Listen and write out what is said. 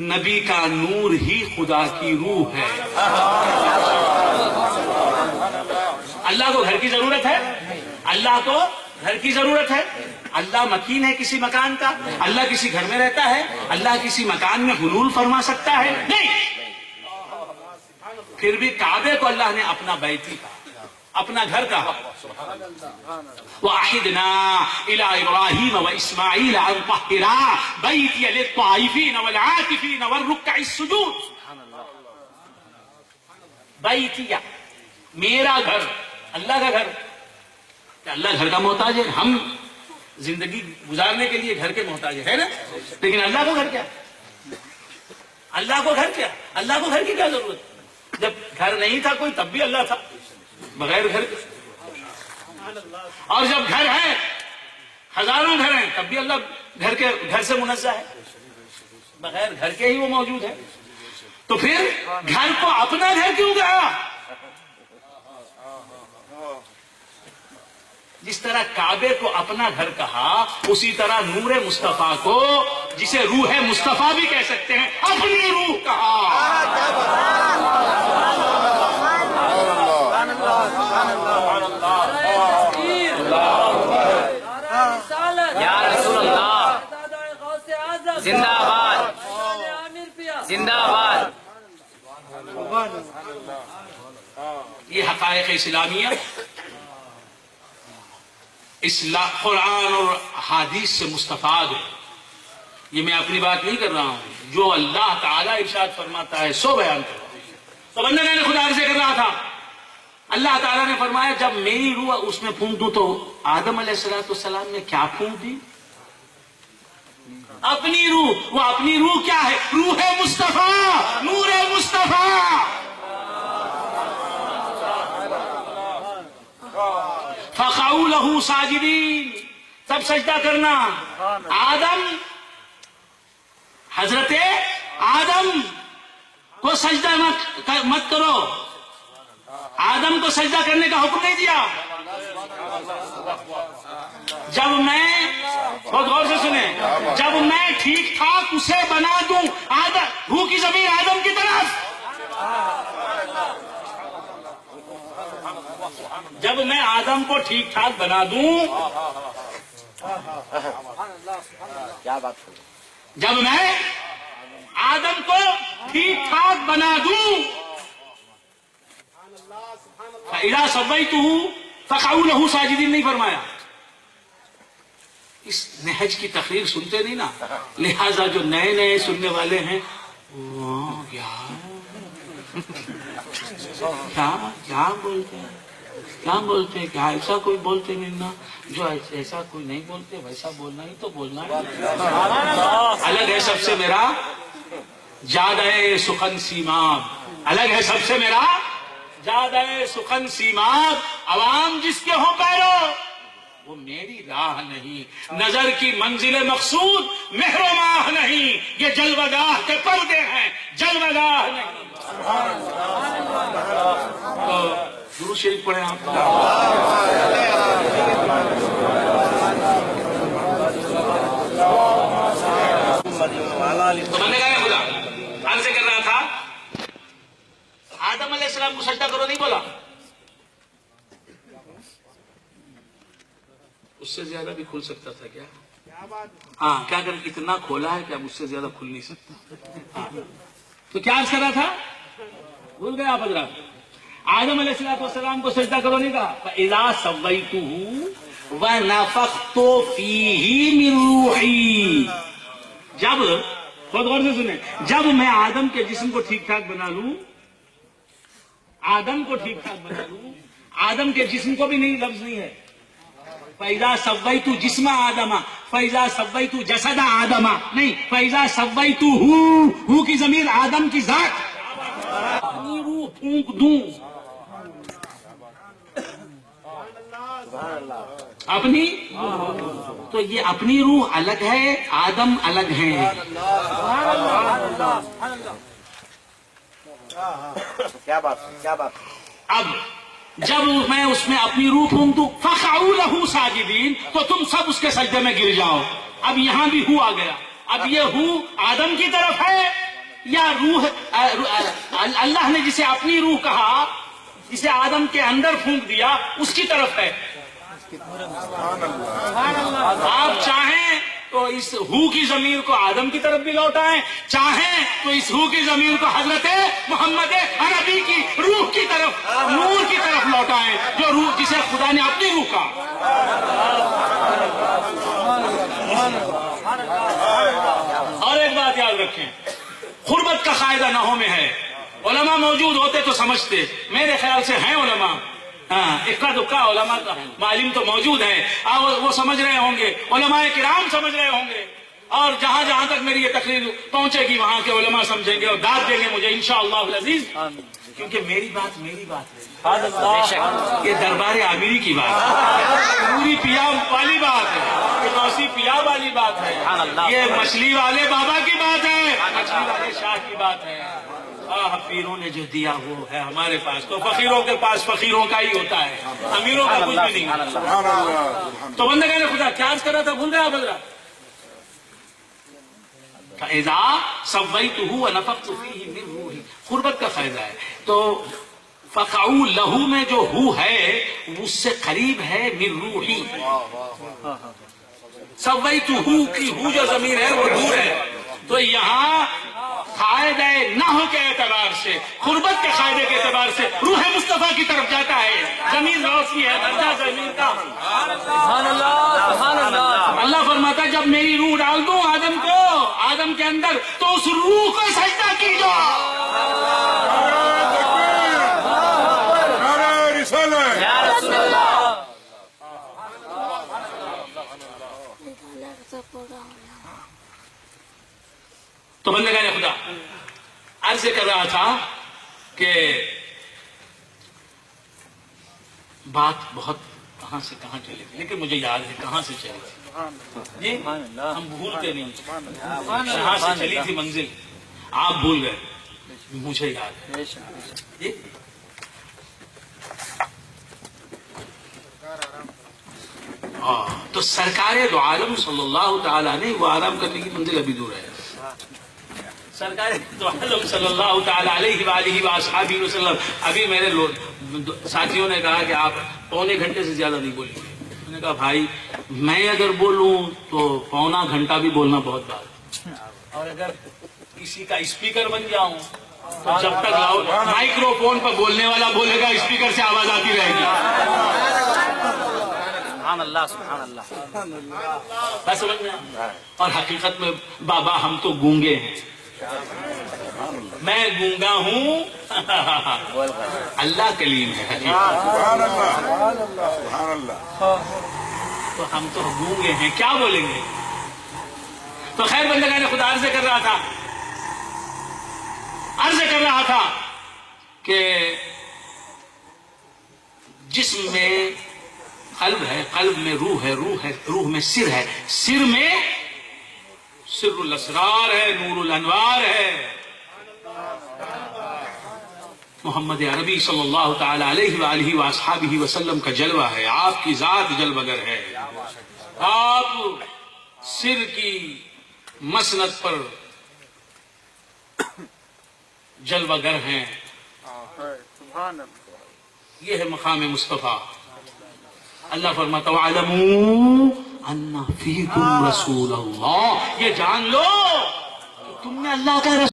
نبی کا نور ہی خدا کی روح ہے۔ اللہ کو گھر کی ضرورت ہے؟ اللہ کو گھر کی ضرورت ہے؟ اللہ مکین ہے کسی مکان کا؟ اللہ کسی گھر میں رہتا ہے؟ اللہ کسی مکان میں حلول فرما سکتا ہے؟ نہیں۔ پھر بھی کعبے کو اللہ نے اپنا بیتی کہا، اپنا گھر کہا۔ وَعَهِدْنَا إِلَىٰ إِبْرَاهِيمَ وَإِسْمَاعِيلَ أَن طَهِّرَا بَيْتِيَ لِلطَّائِفِينَ وَالْعَاكِفِينَ وَالرُّكَّعِ السُّجُودِ۔ بیتیہ، میرا گھر، اللہ کا گھر۔ کہ اللہ گھر کا محتاج ہے؟ ہم زندگی گزارنے کے لیے گھر کے محتاج ہے نا، لیکن اللہ کو گھر کیا؟ اللہ کو گھر کیا؟ اللہ کو گھر کی کیا ضرورت؟ جب گھر نہیں تھا کوئی تب بھی اللہ تھا، بغیر گھر کے۔ اور جب گھر ہے، ہزاروں گھر ہیں، تب بھی اللہ گھر سے منزہ ہے، بغیر گھر کے ہی وہ موجود ہے۔ تو پھر گھر کو اپنا گھر کیوں کہا؟ جس طرح کعبے کو اپنا گھر کہا، اسی طرح نور مصطفیٰ کو، جسے روح مصطفیٰ بھی کہہ سکتے ہیں، اپنی روح کہا۔ یا رسول اللہ، زندہ آباد، زندہ آباد۔ یہ حقائق اسلامیہ قرآن اور حدیث سے مستفاد ہے۔ یہ میں اپنی بات نہیں کر رہا ہوں، جو اللہ تعالیٰ ارشاد فرماتا ہے سو بیان کرو۔ تو بندگان خدا عرض کر رہا تھا، اللہ تعالیٰ نے فرمایا جب میری روح اس میں پھونک دوں، تو آدم علیہ السلام نے کیا پھونک دی؟ اپنی روح۔ وہ اپنی روح کیا ہے؟ روح مصطفیٰ، نور مصطفیٰ۔ فَقَعُوا لَهُ سَاجِدِينَ، سب سجدہ کرنا۔ آدم، حضرت آدم کو سجدہ مت کرو، آدم کو سجدہ کرنے کا حکم نہیں دیا۔ جب میں، بہت غور سے سنیں، جب میں ٹھیک ٹھاک اسے بنا دوں، روح کی زمین آدم کی طرف، جب میں آدم کو ٹھیک ٹھاک بنا دوں، جب میں آدم کو ٹھیک ٹھاک بنا دوں، فَإِذَا سَوَّيْتُهُ فَقَعُوا لَهُ سَاجِدِينَ نہیں فرمایا۔ اس نہج کی تقریر سنتے نہیں نا، لہذا جو نئے نئے سننے والے ہیں، کیا بولتے ہیں، کیا بولتے ہیں، کیا ایسا کوئی بولتے نہیں نا، جو ایسا کوئی نہیں بولتے ویسا بولنا ہی تو بولنا ہے۔ الگ ہے سب سے میرا جادہ سخن سیماب، الگ ہے سب سے میرا جادہ سخن سیماب۔ عوام جس کے ہوں پیرو، وہ میری راہ نہیں، نظر کی منزل مقصود مہر و ماہ نہیں، یہ جلوگاہ کے پردے ہیں، جلوگاہ نہیں۔ درود شریف پڑھیں آپ۔ تو بندگان خدا عرض کر رہا تھا، آدم علیہ السلام کو سجدہ کرو نہیں بولا، اس سے زیادہ بھی کھل سکتا تھا کیا؟ ہاں، کیا کر اتنا کھولا ہے کہ اب اس سے زیادہ کھل نہیں سکتا۔ تو کیا عرض کر رہا تھا؟ بھول گئے آپ حضرات؟ آدم علیہ السلام کو سجدہ کرو نہیں کہا، فَإِذَا سَوَّيْتُهُ وَنَفَخْتُ فِيهِ مِن رُوحِي۔ جب، خود غور سے سنیں، جب میں آدم کے جسم کو ٹھیک ٹھاک بنا لوں، آدم کو ٹھیک ٹھاک بنا لوں، آدم کے جسم کو بھی نہیں، لفظ نہیں ہے فَإِذَا سَوَّيْتُ جِسْمَ آدَمَ، فَإِذَا سَوَّيْتُ جَسَدَ آدَمَ، نہیں، فَإِذَا سَوَّيْتُهُ، ہو کی ضمیر آدم کی ذات، اپنی روح پھونک دوں، اپنی، تو یہ اپنی روح الگ ہے، آدم الگ ہیں۔ کیا بات، کیا بات۔ اب جب میں اس میں اپنی روح پھونک دوں، فَقَعُوا لَهُ سَاجِدِينَ، تو تم سب اس کے سجدے میں گر جاؤ۔ اب یہاں بھی ہو آ گیا، اب یہ ہو آدم کی طرف ہے یا روح اللہ نے جسے اپنی روح کہا، جسے آدم کے اندر پھونک دیا، اس کی طرف ہے؟ آپ چاہیں تو اس ہو کی ضمیر کو آدم کی طرف بھی لوٹائیں، چاہیں تو اس ہو کی ضمیر کو حضرت محمد عربی کی روح کی طرف، نور کی طرف لوٹائیں، جو روح جسے خدا نے اپنی روح کہا۔ اور ایک بات یاد رکھیں، غربت کا قاعدہ نحو میں ہے، علماء موجود ہوتے تو سمجھتے، میرے خیال سے ہیں علماء، اکا دکا علماء معلم تو موجود ہیں، وہ سمجھ رہے ہوں گے، علماء کرام سمجھ رہے ہوں گے، اور جہاں جہاں تک میری یہ تقریر پہنچے گی وہاں کے علماء سمجھیں گے اور داد دیں گے مجھے انشاءاللہ العزیز، کیونکہ میری بات ہے، یہ دربار عامری کی بات ہے، پوری پیا والی بات ہے، غوثی پیا والی بات ہے، یہ مچھلی والے بابا کی بات ہے، مچھلی والے شاہ کی بات ہے۔ پیروں نے جو دیا وہ ہے ہمارے پاس، تو فقیروں کے پاس فقیروں کا ہی ہوتا ہے، امیروں کا کچھ بھی نہیں۔ تو بندگان خدا کیا عرض کر رہا تھا، بھول گیا بدرا؟ فَإِذَا سَوَّيْتُهُ وَنَفَخْتُ فِيهِ مِنْ رُوحِي، قربت کا فائدہ ہے۔ تو فَقَعُوا لَهُ میں جو ہو ہے اس سے قریب ہے مِنْ رُوحِي، سَوَّيْتُهُ کی ہو جو ضمیر ہے وہ دور ہے، تو یہاں قاعدہ نحو کے اعتبار سے، قربت کے قاعدے کے اعتبار سے روح مصطفیٰ کی طرف جاتا ہے، زمین روشنی ہے، درجہ زمین کا۔ سبحان اللہ، سبحان اللہ۔ اللہ فرماتا ہے جب میری روح ڈال دوں آدم کو، آدم کے اندر، تو اس روح کو سجدہ کیجو۔ یا رسول اللہ۔ تو بندگان خدا عرض کر رہا تھا کہ بات بہت کہاں سے کہاں چلے گی، لیکن مجھے یاد ہے کہاں سے چلے گی جی، ہم بھولتے نہیں، کہاں سے چلی تھی منزل، آپ بھول گئے، مجھے یاد ہے جی۔ تو سرکار دو عالم صلی اللہ تعالیٰ نے وہ آرام کرنے کی منزل ابھی دور ہے، سرکار دو عالم صلی اللہ تعالیٰ علیہ وآلہ وآصحابہ وسلم۔ ابھی میرے ساتھیوں نے کہا کہ آپ پونے گھنٹے سے زیادہ نہیں بولیں گے، میں نے کہا بھائی میں اگر بولوں تو پونا گھنٹہ بھی بولنا بہت بات، اور اگر کسی کا اسپیکر بن جاؤں تو جب تک مائکرو فون پر بولنے والا بولے گا اسپیکر سے آواز آتی رہے گی۔ سبحان اللہ، سبحان اللہ۔ بس سمجھ میں، اور حقیقت میں بابا ہم تو گونگے ہیں، میں گونگا ہوں، اللہ کلیم ہے، تو ہم تو گونگے ہیں، کیا بولیں گے؟ تو خیر بندگان خدا عرض کر رہا تھا کہ جسم میں قلب ہے، قلب میں روح ہے، روح میں سر ہے، سر میں سر الاسرار ہے، نور الانوار ہے، محمد عربی صلی اللہ تعالی علیہ وآلہ وآصحابہ وسلم کا جلوہ ہے، آپ کی ذات جلوہ گر ہے، آپ سر کی مسند پر جلوہ گر ہیں، یہ ہے مقام مصطفیٰ۔ اللہ فرماتا وَاعْلَمُوا أَنَّ فِيكُمْ رَسُولَ اللَّهِ، یہ جان لو کہ تم نے اللہ کا رسول